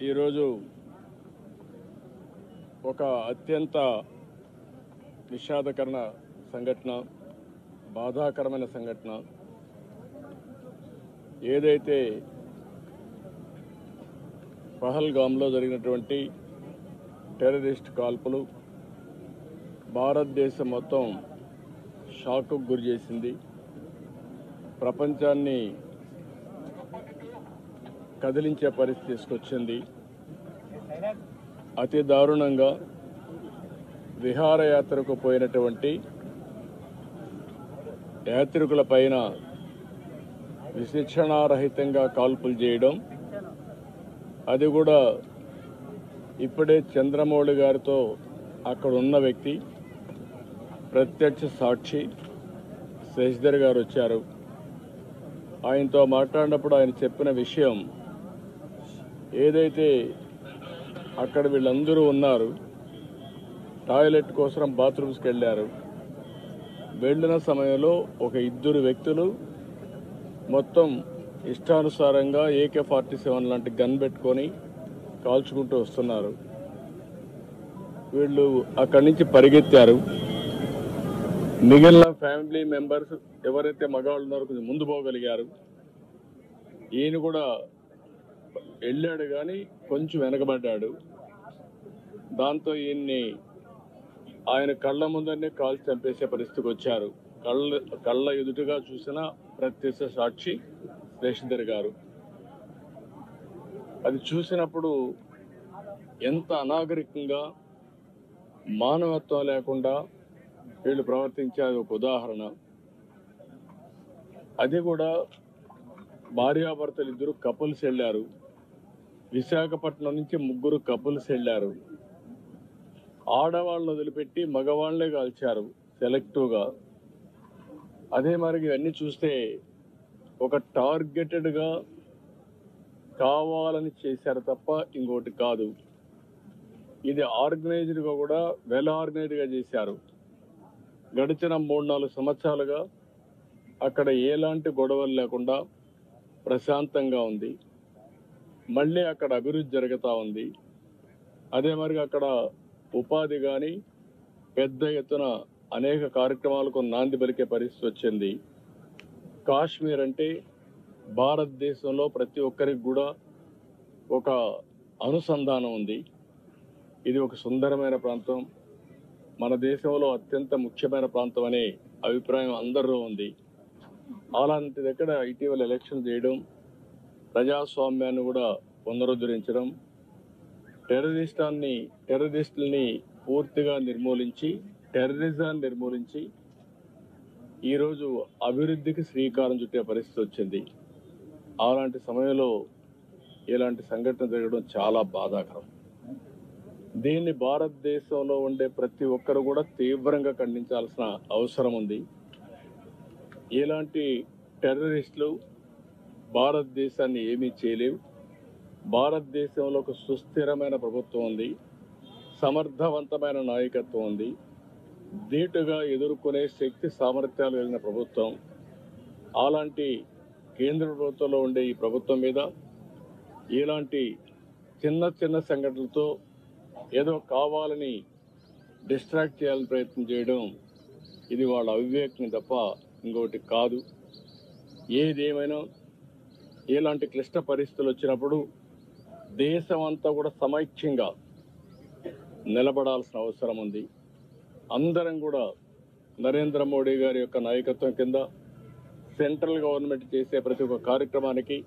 ఈరోజు ఒక అత్యంత విషాదకరణ సంఘటన, బాధాకరమైన సంఘటన. ఏదైతే పహల్గామ్లో జరిగినటువంటి టెర్రరిస్ట్ కాల్పులు భారతదేశం మొత్తం షాక్కు గురి చేసింది. ప్రపంచాన్ని కదిలించే పరిస్థితి తీసుకొచ్చింది. అతి దారుణంగా విహారయాత్రకు పోయినటువంటి యాత్రికుల పైన విచక్షణారహితంగా కాల్పులు చేయడం, అది కూడా ఇప్పుడే చంద్రమౌళి గారితో అక్కడ ఉన్న వ్యక్తి, ప్రత్యక్ష సాక్షి శశిధర్ గారు వచ్చారు. ఆయనతో మాట్లాడినప్పుడు ఆయన చెప్పిన విషయం, ఏదైతే అక్కడ వీళ్ళందరూ ఉన్నారు, టాయిలెట్ కోసం బాత్రూమ్స్కి వెళ్ళారు. వెళ్ళిన సమయంలో ఒక ఇద్దరు వ్యక్తులు మొత్తం ఇష్టానుసారంగా AK-47 లాంటి గన్ పెట్టుకొని కాల్చుకుంటూ వస్తున్నారు. వీళ్ళు అక్కడి నుంచి పరిగెత్తారు. మిగిలిన ఫ్యామిలీ మెంబర్స్ ఎవరైతే మగవాళ్ళు ఉన్నారో కొంచెం ముందు పోగలిగారు. ఈయన కూడా వెళ్ళాడు కానీ కొంచెం వెనకబడ్డాడు. దాంతో ఈయన్ని ఆయన కళ్ళ ముందరనే కాల్చి చంపేసే పరిస్థితికి వచ్చారు. కళ్ళ ఎదుటిగా చూసిన ప్రత్యక్ష సాక్షి శశిధర్ గారు. అది చూసినప్పుడు ఎంత అనాగరికంగా, మానవత్వం లేకుండా వీళ్ళు ప్రవర్తించేది ఒక ఉదాహరణ. అది కూడా భార్యాభర్తలు ఇద్దరు కపుల్స్ వెళ్ళారు. విశాఖపట్నం నుంచి ముగ్గురు కపుల్స్ వెళ్ళారు. ఆడవాళ్ళను వదిలిపెట్టి మగవాళ్లే కాల్చారు సెలెక్టివ్గా. అదే మరి ఇవన్నీ చూస్తే ఒక టార్గెటెడ్గా కావాలని చేశారు తప్ప ఇంకోటి కాదు. ఇది ఆర్గనైజ్డ్గా కూడా వెల్ ఆర్గనైజ్డ్గా చేశారు. గడిచిన 3-4 సంవత్సరాలుగా అక్కడ ఎలాంటి గొడవలు లేకుండా ప్రశాంతంగా ఉంది. మళ్ళీ అక్కడ అభివృద్ధి జరుగుతూ ఉంది. అదే మరి అక్కడ ఉపాధి కానీ పెద్ద ఎత్తున అనేక కార్యక్రమాలకు నాంది పలికే పరిస్థితి వచ్చింది. కాశ్మీర్ అంటే భారతదేశంలో ప్రతి ఒక్కరికి కూడా ఒక అనుసంధానం ఉంది. ఇది ఒక సుందరమైన ప్రాంతం, మన దేశంలో అత్యంత ముఖ్యమైన ప్రాంతం అనే అభిప్రాయం అందరిలో ఉంది. అలాంటి దగ్గర ఇటీవల ఎలక్షన్ చేయడం, ప్రజాస్వామ్యాన్ని కూడా పునరుద్ధరించడం, టెర్రరిస్టుల్ని పూర్తిగా నిర్మూలించి, టెర్రరిజాన్ని నిర్మూలించి ఈరోజు అభివృద్ధికి శ్రీకారం చుట్టే పరిస్థితి వచ్చింది. అలాంటి సమయంలో ఇలాంటి సంఘటన జరగడం చాలా బాధాకరం. దీన్ని భారతదేశంలో ఉండే ప్రతి ఒక్కరు కూడా తీవ్రంగా ఖండించాల్సిన అవసరం ఉంది. ఇలాంటి టెర్రరిస్టులు భారతదేశాన్ని ఏమీ చేయలేవు. భారతదేశంలో ఒక సుస్థిరమైన ప్రభుత్వం ఉంది, సమర్థవంతమైన నాయకత్వం ఉంది, ధీటుగా ఎదుర్కొనే శక్తి సామర్థ్యాలు కలిగిన ప్రభుత్వం. అలాంటి కేంద్ర ప్రభుత్వంలో ఉండే ఈ ప్రభుత్వం మీద ఇలాంటి చిన్న చిన్న సంఘటనలతో ఏదో కావాలని డిస్ట్రాక్ట్ చేయాలని ప్రయత్నం చేయడం, ఇది వాళ్ళ అవివేకం తప్ప ఇంకోటి కాదు. ఏదేమైనా ఇలాంటి క్లిష్ట పరిస్థితులు వచ్చినప్పుడు దేశం అంతా కూడా సమైక్యంగా నిలబడాల్సిన అవసరం ఉంది. అందరం కూడా నరేంద్ర మోడీ గారి యొక్క నాయకత్వం కింద సెంట్రల్ గవర్నమెంట్ చేసే ప్రతి ఒక్క కార్యక్రమానికి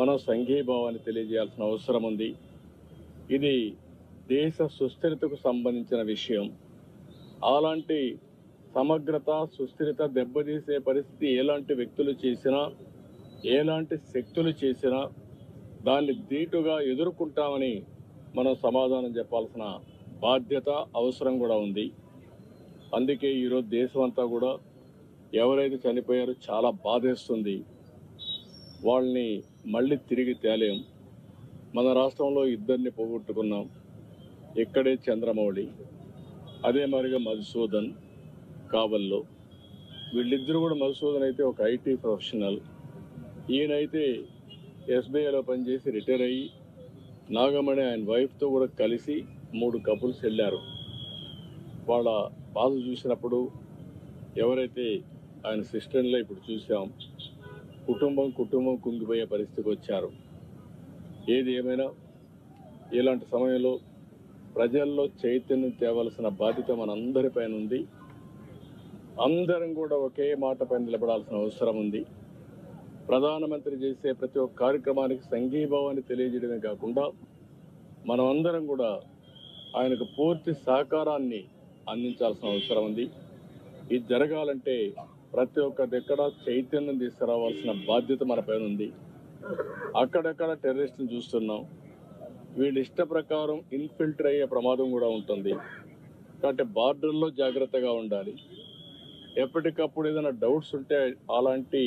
మనం సంఘీభావాన్ని తెలియజేయాల్సిన అవసరం ఉంది. ఇది దేశ సుస్థిరతకు సంబంధించిన విషయం. అలాంటి సమగ్రత, సుస్థిరత దెబ్బతీసే పరిస్థితి ఎలాంటి వ్యక్తులు చేసినా, ఎలాంటి శక్తులు చేసినా దాన్ని ధీటుగా ఎదుర్కొంటామని మనం సమాధానం చెప్పాల్సిన బాధ్యత, అవసరం కూడా ఉంది. అందుకే ఈరోజు దేశం అంతా కూడా ఎవరైతే చనిపోయారో చాలా బాధేస్తుంది. వాళ్ళని మళ్ళీ తిరిగి తేలేం. మన రాష్ట్రంలో ఇద్దరిని పోగొట్టుకున్నాం. ఇక్కడే చంద్రమౌళి, అదే మరిగా మధుసూదన్ కావల్లో. వీళ్ళిద్దరూ కూడా, మధుసూదన్ అయితే ఒక IT ప్రొఫెషనల్, ఈయనైతే SBIలో పనిచేసి రిటైర్ అయ్యి నాగమణి ఆయన వైఫ్తో కూడా కలిసి 3 కపుల్స్ వెళ్ళారు. వాళ్ళ బాధ చూసినప్పుడు ఎవరైతే ఆయన సిస్టర్లో ఇప్పుడు చూసాం, కుటుంబం కుంగిపోయే పరిస్థితికి వచ్చారు. ఏది ఏమైనా ఇలాంటి సమయంలో ప్రజల్లో చైతన్యం తేవలసిన బాధ్యత మనందరిపైన ఉంది. అందరం కూడా ఒకే మాట పైన నిలబడాల్సిన అవసరం ఉంది. ప్రధానమంత్రి చేసే ప్రతి ఒక్క కార్యక్రమానికి సంఘీభావాన్ని తెలియజేయడమే కాకుండా మనం అందరం కూడా ఆయనకు పూర్తి సహకారాన్ని అందించాల్సిన అవసరం ఉంది. ఇది జరగాలంటే ప్రతి ఒక్క దగ్గర చైతన్యం తీసుకురావాల్సిన బాధ్యత మన పైన ఉంది. అక్కడక్కడ టెర్రరిస్టులు చూస్తున్నాం. వీళ్ళ ఇష్ట ప్రకారం ఇన్ఫిల్టర్ అయ్యే ప్రమాదం కూడా ఉంటుంది. కాబట్టి బార్డర్లో జాగ్రత్తగా ఉండాలి. ఎప్పటికప్పుడు ఏదైనా డౌట్స్ ఉంటే అలాంటి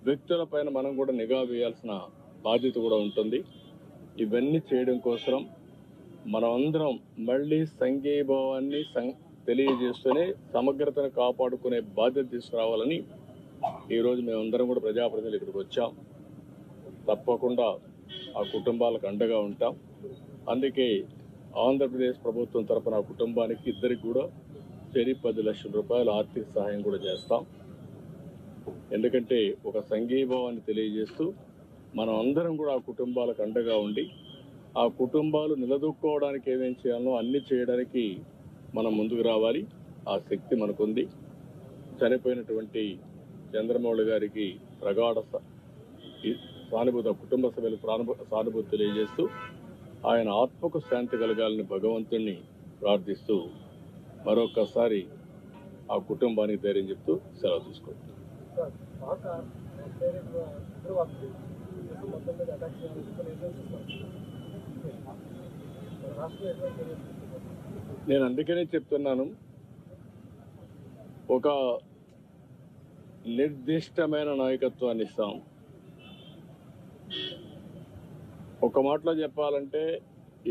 వ్యక్తులపైన మనం కూడా నిఘా వేయాల్సిన బాధ్యత కూడా ఉంటుంది. ఇవన్నీ చేయడం కోసం మనం అందరం మళ్ళీ సంఘీభావాన్ని తెలియజేస్తూనే సమగ్రతను కాపాడుకునే బాధ్యత తీసుకురావాలని ఈరోజు మేమందరం కూడా ప్రజాప్రతినిధులు ఇక్కడికి వచ్చాం. తప్పకుండా ఆ కుటుంబాలకు అండగా ఉంటాం. అందుకే ఆంధ్రప్రదేశ్ ప్రభుత్వం తరఫున ఆ కుటుంబానికి ఇద్దరికి కూడా 10 లక్షల రూపాయల ఆర్థిక సహాయం కూడా చేస్తాం. ఎందుకంటే ఒక సంఘీభావాన్ని తెలియజేస్తూ మనం అందరం కూడా ఆ కుటుంబాలకు అండగా ఉండి ఆ కుటుంబాలు నిలదొక్కుకోవడానికి ఏమేం చేయాలో అన్ని చేయడానికి మనం ముందుకు రావాలి. ఆ శక్తి మనకుంది. చనిపోయినటువంటి చంద్రమౌళి గారికి ప్రగాఢ సానుభూతి, కుటుంబ సభ్యులకు సానుభూతి తెలియజేస్తూ ఆయన ఆత్మకు శాంతి కలగాలని భగవంతుణ్ణి ప్రార్థిస్తూ మరొకసారి ఆ కుటుంబానికి ధైర్యం చెప్తూ సెలవు తీసుకుంటాం. నేను అందుకనే చెప్తున్నాను, ఒక నిర్దిష్టమైన నాయకత్వాన్ని ఇస్తాం. ఒక మాటలో చెప్పాలంటే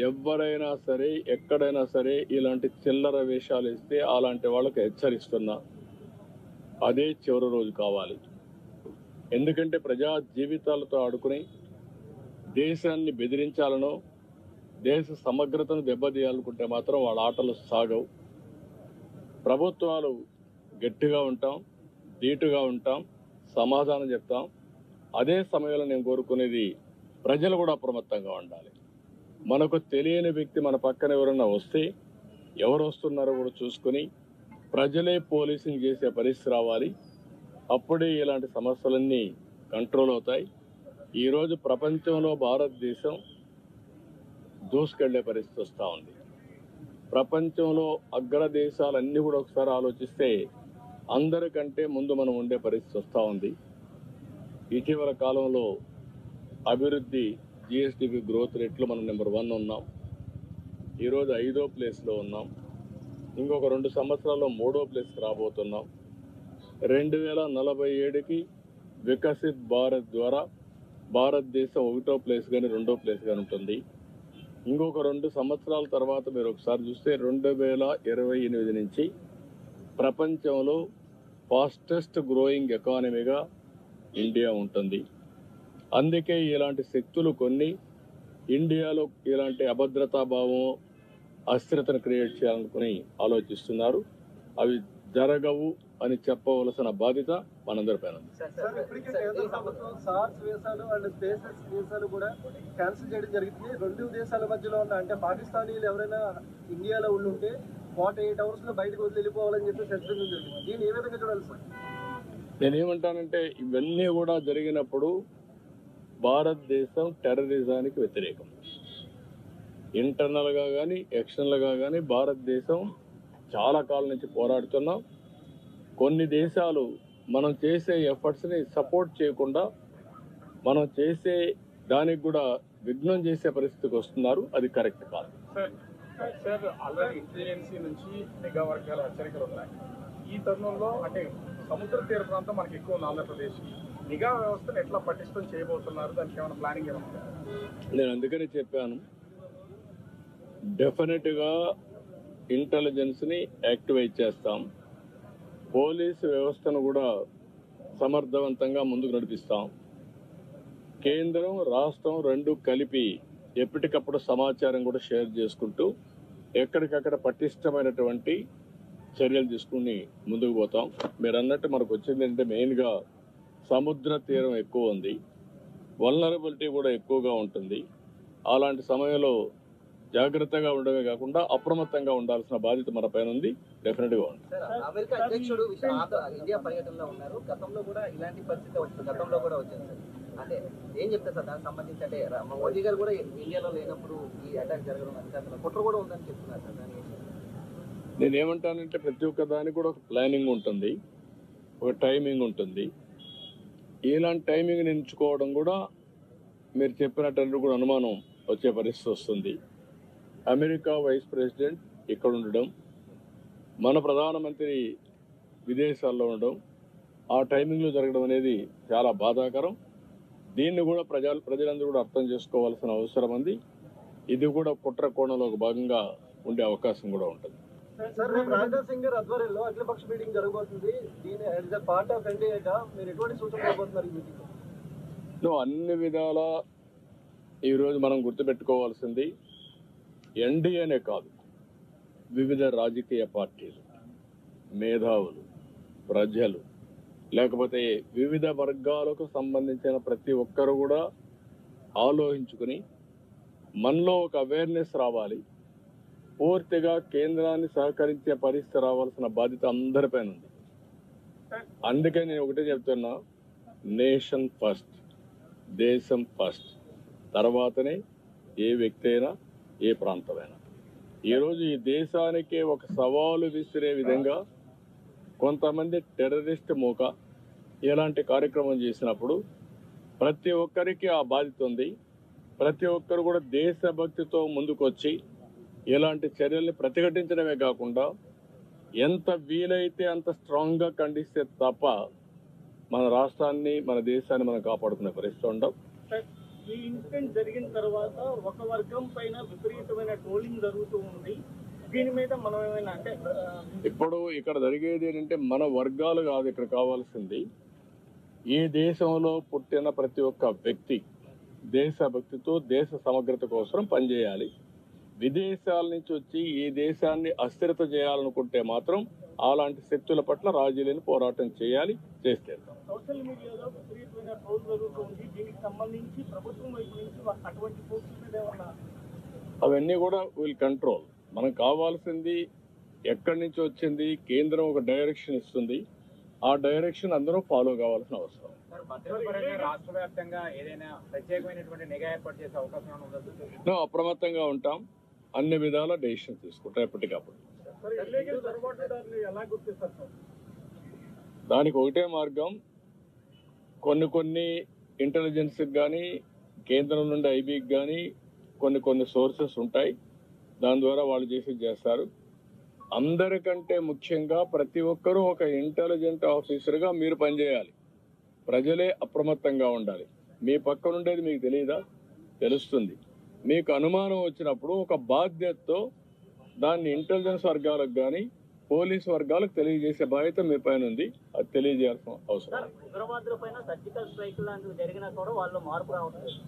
ఎవరైనా సరే ఎక్కడైనా సరే ఇలాంటి చిల్లర వేషాలు ఇస్తే అలాంటి వాళ్ళకి హెచ్చరిస్తున్నా అదే చివరి రోజు కావాలి. ఎందుకంటే ప్రజా జీవితాలతో ఆడుకుని దేశాన్ని బెదిరించాలనో దేశ సమగ్రతను దెబ్బతీయాలనుకుంటే మాత్రం వాళ్ళ ఆటలు సాగవు. ప్రభుత్వాలు గట్టిగా ఉంటాం, ధీటుగా ఉంటాం, సమాధానం చెప్తాం. అదే సమయంలో నేను కోరుకునేది ప్రజలు కూడా అప్రమత్తంగా ఉండాలి. మనకు తెలియని వ్యక్తి మన పక్కన ఎవరన్నా వస్తే ఎవరు వస్తున్నారో కూడా చూసుకుని ప్రజలే పోలీసింగ్ చేసే పరిస్థితి రావాలి. అప్పుడే ఇలాంటి సమస్యలన్నీ కంట్రోల్ అవుతాయి. ఈరోజు ప్రపంచంలో భారతదేశం దూసుకెళ్లే పరిస్థితి వస్తూ ఉంది. ప్రపంచంలో అగ్రదేశాలన్నీ కూడా ఒకసారి ఆలోచిస్తే అందరికంటే ముందు మనం ఉండే పరిస్థితి వస్తూ ఉంది. ఇటీవల కాలంలో అభివృద్ధి జిఎస్డిపి గ్రోత్ రేట్లో మనం నెంబర్ 1 ఉన్నాం. ఈరోజు 5వ ప్లేస్లో ఉన్నాం. ఇంకొక 2 సంవత్సరాల్లో 3వ ప్లేస్కి రాబోతున్నాం. 2047కి వికసిత్ భారత్ ద్వారా భారతదేశం 1వ ప్లేస్ కానీ 2వ ప్లేస్ కానీ ఉంటుంది. ఇంకొక 2 సంవత్సరాల తర్వాత మీరు ఒకసారి చూస్తే 2028 నుంచి ప్రపంచంలో ఫాస్టెస్ట్ గ్రోయింగ్ ఎకానమీగా ఇండియా ఉంటుంది. అందుకే ఇలాంటి శక్తులు కొన్ని ఇండియాలో ఇలాంటి అభద్రతాభావం, అస్థిరతను క్రియేట్ చేయాలనుకుని ఆలోచిస్తున్నారు. అవి జరగవు అని చెప్పవలసిన బాధ్యత మనందరిపైన ఉంది. కూడా క్యాన్సిల్ చేయడం జరిగింది. 2 దేశాల మధ్యలో ఉన్న అంటే పాకిస్తానీలు ఎవరైనా ఇండియాలో ఉండుంటే 48 అవర్స్ లో బయటకు వెళ్ళిపోవాలని చెప్పి హెచ్చరించడం జరిగింది. దీన్ని ఏ విధంగా చూడాలి సార్? నేనేమంటానంటే ఇవన్నీ కూడా జరిగినప్పుడు భారతదేశం టెర్రరిజానికి వ్యతిరేకం. ఇంటర్నల్గా కానీ ఎక్స్టర్నల్గా కానీ భారతదేశం చాలా కాలం నుంచి పోరాడుతున్నాం. కొన్ని దేశాలు మనం చేసే ఎఫర్ట్స్ని సపోర్ట్ చేయకుండా మనం చేసే దానికి కూడా విఘ్నం చేసే పరిస్థితికి వస్తున్నారు. అది కరెక్ట్ కాదు. సార్ ఆల్రెడీ ఇంటెలిజెన్సీ నుంచి నిఘా వర్గాల హెచ్చరికలు ఉన్నాయి. ఈ తరుణంలో అంటే సముద్ర తీర ప్రాంతం మనకి ఎక్కువ ఉంది ఆంధ్రప్రదేశ్. నిఘా వ్యవస్థను ఎట్లా పటిష్టం చేయబోతున్నారు? దానికి ఏమైనా ప్లానింగ్ ఏమన్నా? నేను అందుకని చెప్పాను, డెఫినెట్గా ఇంటెలిజెన్స్ని యాక్టివేట్ చేస్తాం. పోలీసు వ్యవస్థను కూడా సమర్థవంతంగా ముందుకు నడిపిస్తాం. కేంద్రం రాష్ట్రం 2 కలిపి ఎప్పటికప్పుడు సమాచారం కూడా షేర్ చేసుకుంటూ ఎక్కడికక్కడ పటిష్టమైనటువంటి చర్యలు తీసుకుని ముందుకు పోతాం. మీరు అన్నట్టు మనకు వచ్చింది అంటే మెయిన్గా సముద్ర తీరం ఎక్కువ ఉంది, వల్నరబిలిటీ కూడా ఎక్కువగా ఉంటుంది. అలాంటి సమయంలో జాగ్రత్తగా ఉండడమే కాకుండా అప్రమత్తంగా ఉండాల్సిన బాధ్యత మన పైన ఉంది. డెఫినెట్గా ఉంది. అమెరికా అధ్యక్షుడు ఇండియా పర్యటనలో ఉన్నారు. గతంలో కూడా ఇలాంటి పరిస్థితి వచ్చింది, గతంలో కూడా వచ్చింది సార్. అంటే ఏం చెప్తారు సార్ దానికి సంబంధించి? అంటే మోదీ గారు కూడా ఇండియాలో లేనప్పుడు ఈ అటాక్ జరగడం అంటే కుట్ర కూడా ఉందని చెప్తున్నారు సార్. దాని నేనేమంటానంటే ప్రతి ఒక్క దానికి కూడా ఒక ప్లానింగ్ ఉంటుంది, ఒక టైమింగ్ ఉంటుంది. ఇలాంటి టైమింగ్ ఎంచుకోవడం కూడా మీరు చెప్పినట్టు కూడా అనుమానం వచ్చే పరిస్థితి వస్తుంది. అమెరికా వైస్ ప్రెసిడెంట్ ఇక్కడ ఉండడం, మన ప్రధానమంత్రి విదేశాల్లో ఉండడం, ఆ టైమింగ్లో జరగడం అనేది చాలా బాధాకరం. దీన్ని కూడా ప్రజలందరూ కూడా అర్థం చేసుకోవాల్సిన అవసరం ఉంది. ఇది కూడా కుట్ర కోణంలో ఒక భాగంగా ఉండే అవకాశం కూడా ఉంటుంది. సార్, రేపు రాజ్నాథ్ సింగ్ గారి ఆధ్వర్యంలో అఖిలపక్ష మీటింగ్ జరగబోతుంది. దీని యాజ్ ఎ పార్ట్ ఆఫ్ ఎన్డీఏగా మీరు ఎటువంటి సూచనలు ఇవ్వబోతున్నారు ఈ మీటింగ్? అన్ని విధాల ఈరోజు మనం గుర్తుపెట్టుకోవాల్సింది ఎన్డీఏనే కాదు, వివిధ రాజకీయ పార్టీలు, మేధావులు, ప్రజలు, లేకపోతే వివిధ వర్గాలకు సంబంధించిన ప్రతి ఒక్కరు కూడా ఆలోచించుకుని మనలో ఒక అవేర్నెస్ రావాలి. పూర్తిగా కేంద్రాన్ని సహకరించే పరిస్థితి రావాల్సిన బాధ్యత అందరిపైన ఉంది. అందుకే నేను ఒకటే చెప్తున్నా, నేషన్ ఫస్ట్, దేశం ఫస్ట్, తర్వాతనే ఏ వ్యక్తి అయినా ఏ ప్రాంతమైనా. ఈరోజు ఈ దేశానికే ఒక సవాలు విసిరే విధంగా కొంతమంది టెర్రరిస్ట్ మూక ఇలాంటి కార్యక్రమం చేసినప్పుడు ప్రతి ఒక్కరికి ఆ బాధ్యత ఉంది. ప్రతి ఒక్కరు కూడా దేశభక్తితో ముందుకొచ్చి ఇలాంటి చర్యల్ని ప్రతిఘటించడమే కాకుండా ఎంత వీలైతే అంత స్ట్రాంగ్గా ఖండిస్తే తప్ప మన రాష్ట్రాన్ని, మన దేశాన్ని మనం కాపాడుకునే పరిస్థితి ఉండవు. ఈ ఇన్సిడెంట్ జరిగిన తర్వాత ఒక వర్గం పైన విపరీతమైన ట్రోలింగ్ జరుగుతూ ఉంది. దీని మీద మనం ఏమైనా అంటే ఇప్పుడు ఇక్కడ జరిగేది ఏంటంటే మన వర్గాలు కాదు ఇక్కడ కావాల్సింది. ఈ దేశంలో పుట్టిన ప్రతి ఒక్క వ్యక్తి దేశభక్తితో దేశ సమగ్రత కోసం పనిచేయాలి. విదేశాల నుంచి వచ్చి ఈ దేశాన్ని అస్థిరత చేయాలనుకుంటే మాత్రం అలాంటి శక్తుల పట్ల రాజీ లేని పోరాటం చేయాలి, చేస్తే. సోషల్ మీడియాలో విపరీతమైన ట్రోల్ జరుగుతుంది. దీనికి సంబంధించి ప్రభుత్వం వైపు నుంచి అటువంటి పోస్టుల మీద ఏమన్నా? అవన్నీ కూడా విల్ కంట్రోల్. మనకు కావాల్సింది ఎక్కడి నుంచి వచ్చింది, కేంద్రం ఒక డైరెక్షన్ ఇస్తుంది, ఆ డైరెక్షన్ అందరూ ఫాలో కావాల్సిన అవసరం. రాష్ట్ర వ్యాప్తంగా ఏదైనా ప్రత్యేకమైనటువంటి నిఘా ఏర్పాటు చేసే అవకాశం ఉందా? అప్రమత్తంగా ఉంటాం, అన్ని విధాల డెసిషన్ తీసుకుంటాం ఎప్పటికప్పుడు. ఎలా గుర్తిస్తారు? దానికి ఒకటే మార్గం, కొన్ని ఇంటెలిజెన్స్కి కానీ కేంద్రం నుండి ఐబీకి కానీ కొన్ని సోర్సెస్ ఉంటాయి, దాని ద్వారా వాళ్ళు చేస్తారు. అందరికంటే ముఖ్యంగా ప్రతి ఒక్కరూ ఒక ఇంటెలిజెంట్ ఆఫీసర్గా మీరు పనిచేయాలి. ప్రజలే అప్రమత్తంగా ఉండాలి. మీ పక్కన ఉండేది మీకు తెలియదా? తెలుస్తుంది. మీకు అనుమానం వచ్చినప్పుడు ఒక బాధ్యతతో దాన్ని ఇంటెలిజెన్స్ వర్గాలకు కానీ పోలీసు వర్గాలకు తెలియజేసే బాధ్యత మీ పైన ఉంది. అది తెలియజేయాల్సిన అవసరం. ఉగ్రవాదుల పైన సర్జికల్ స్ట్రైక్ లాంటివి జరిగినా కూడా వాళ్ళు మార్పు రావట్లేదు.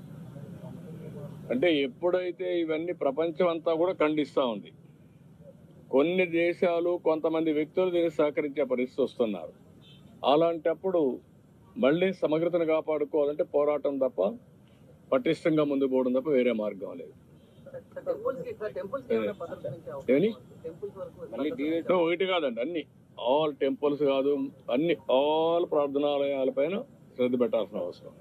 అంటే ఎప్పుడైతే ఇవన్నీ ప్రపంచం అంతా కూడా ఖండిస్తూ ఉంది, కొన్ని దేశాలు కొంతమంది వ్యక్తులు దీన్ని సహకరించే పరిస్థితి వస్తున్నారు. అలాంటప్పుడు మళ్ళీ సమగ్రతను కాపాడుకోవాలంటే పోరాటం తప్ప, పటిష్టంగా ముందు పోవడం తప్ప వేరే మార్గం లేదు. ఒకటి కాదండి, అన్ని ఆల్ టెంపుల్స్ కాదు, అన్ని ఆల్ ప్రార్థనాలయాలపైన శ్రద్ధ పెట్టాల్సిన అవసరం.